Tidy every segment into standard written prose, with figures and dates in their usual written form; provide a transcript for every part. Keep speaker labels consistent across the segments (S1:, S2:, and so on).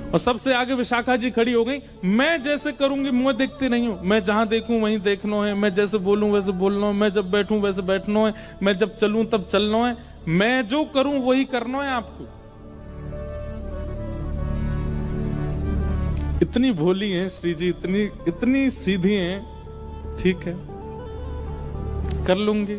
S1: और सबसे आगे विशाखा जी खड़ी हो गई। मैं जैसे करूंगी मुंह देखते नहीं हूं, मैं जहां देखूं वहीं देखना है, मैं जैसे बोलूं वैसे बोलना है, मैं जब बैठूं वैसे बैठना है, मैं जब चलूं तब चलना है, मैं जो करूं वही करना है आपको। इतनी भोली हैं श्री जी, इतनी सीधी हैं। ठीक है, कर लूंगी।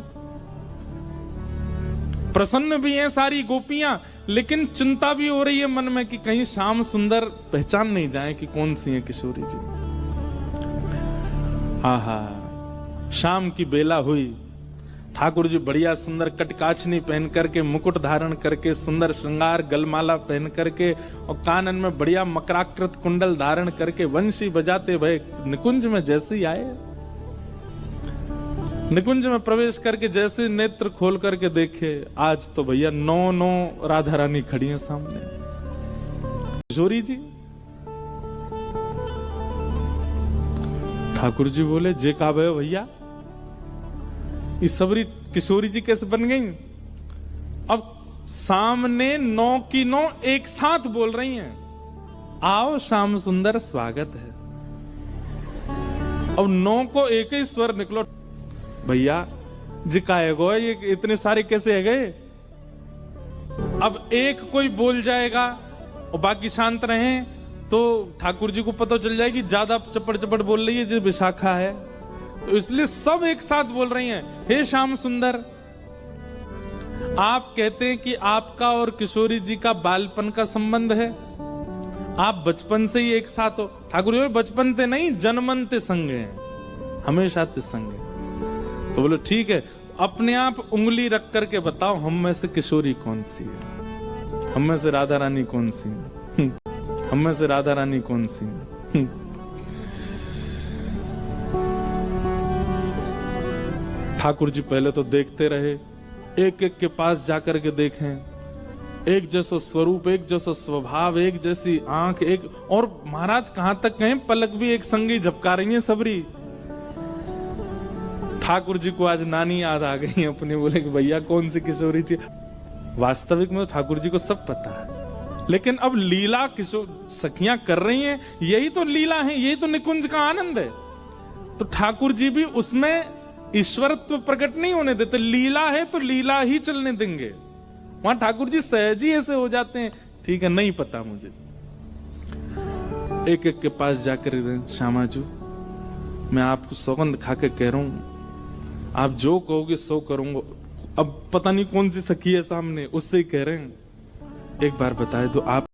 S1: प्रसन्न भी हैं सारी गोपियां, लेकिन चिंता भी हो रही है मन में कि कहीं श्याम सुंदर पहचान नहीं जाए कि कौन सी है किशोरी जी। आहा, शाम की बेला हुई। ठाकुर जी बढ़िया सुंदर कटकाछनी पहन करके, मुकुट धारण करके, सुंदर श्रृंगार गलमाला पहन करके और कानन में बढ़िया मकराकृत कुंडल धारण करके वंशी बजाते भय निकुंज में जैसे ही आए। निकुंज में प्रवेश करके जैसे नेत्र खोल करके देखे, आज तो भैया 9 राधा रानी खड़ी हैं सामने। किशोरी जी। ठाकुर जी बोले, जे का भय भैया, ये सबरी किशोरी जी कैसे बन गई? अब सामने 9 की 9 एक साथ बोल रही हैं, आओ श्याम सुंदर स्वागत है। अब 9 को एक ही स्वर निकलो। भैया जी काहे गो, ये इतने सारे कैसे है गए? अब एक कोई बोल जाएगा और बाकी शांत रहे तो ठाकुर जी को पता चल जाएगी ज्यादा चपड़ चपड़ बोल रही है जो विशाखा है, तो इसलिए सब एक साथ बोल रही हैं, हे श्याम सुंदर। आप कहते हैं कि आपका और किशोरी जी का बालपन का संबंध है, आप बचपन से ही एक साथ हो। ठाकुर जी बचपन ते नहीं, जन्मन ते संग हैं, हमेशा ते संग है। तो बोलो ठीक है, अपने आप उंगली रख करके बताओ हम में से किशोरी कौन सी है, हम में से राधा रानी कौन सी है, हम में से राधा रानी कौन सी है। ठाकुर जी पहले तो देखते रहे, एक एक के पास जाकर के देखें, एक जैसा स्वरूप, एक जैसा स्वभाव, एक जैसी आंख, एक और महाराज कहां तक कहें, पलक भी एक संगी झपका रही है सबरी। ठाकुर जी को आज नानी याद आ गई अपने, बोले कि भैया कौन सी किशोरी जी। वास्तविक में ठाकुर जी को सब पता है, लेकिन अब लीला किशोर सखियां कर रही हैं, यही तो लीला है, यही तो निकुंज का आनंद है। तो ठाकुर जी भी उसमें ईश्वरत्व प्रकट नहीं होने देते, लीला है तो लीला ही चलने देंगे। वहां ठाकुर जी सहज ही ऐसे हो जाते हैं, ठीक है नहीं पता मुझे। एक एक के पास जाकर श्यामा जी, मैं आपको सौगंध खा के कह रहा हूं, आप जो कहोगे सो करूंगा। अब पता नहीं कौन सी सखी है सामने, उससे ही कह रहे हैं, एक बार बताए तो आप